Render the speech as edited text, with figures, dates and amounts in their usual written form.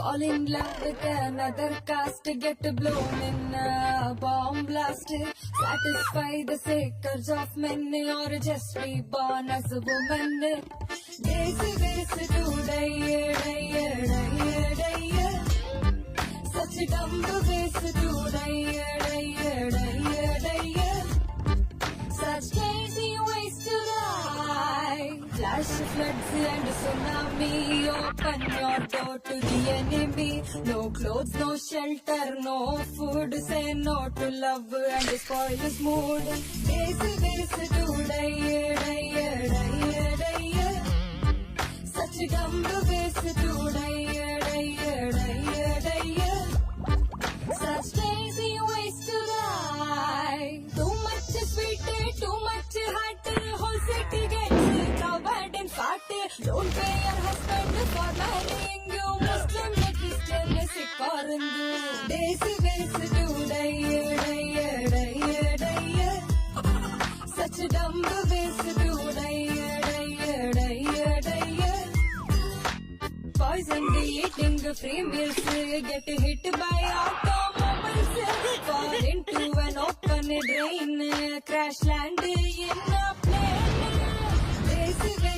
Fall in love with another caste, get blown in a bomb blast. Satisfy the seekers of men or just be born as a woman. Days to die. Such a dumb ways to die. Such crazy ways to die. Flash floods and tsunami. Open your door to the enemy. No clothes, no shelter, no food. Say no to love and spoil his mood. Days to die. Such a dumb ways to die. Such crazy ways to die. Too much sweet, too much hot. Whole city gets covered in fat. Don't pay your husband for marrying you. Muslim, Christian, Sikh or Hindu. Days to die. Such a dumb ways to die. Poison eating free meals. Get hit by automobiles. Fall into an open drain. Crash land in a plane. Days to die.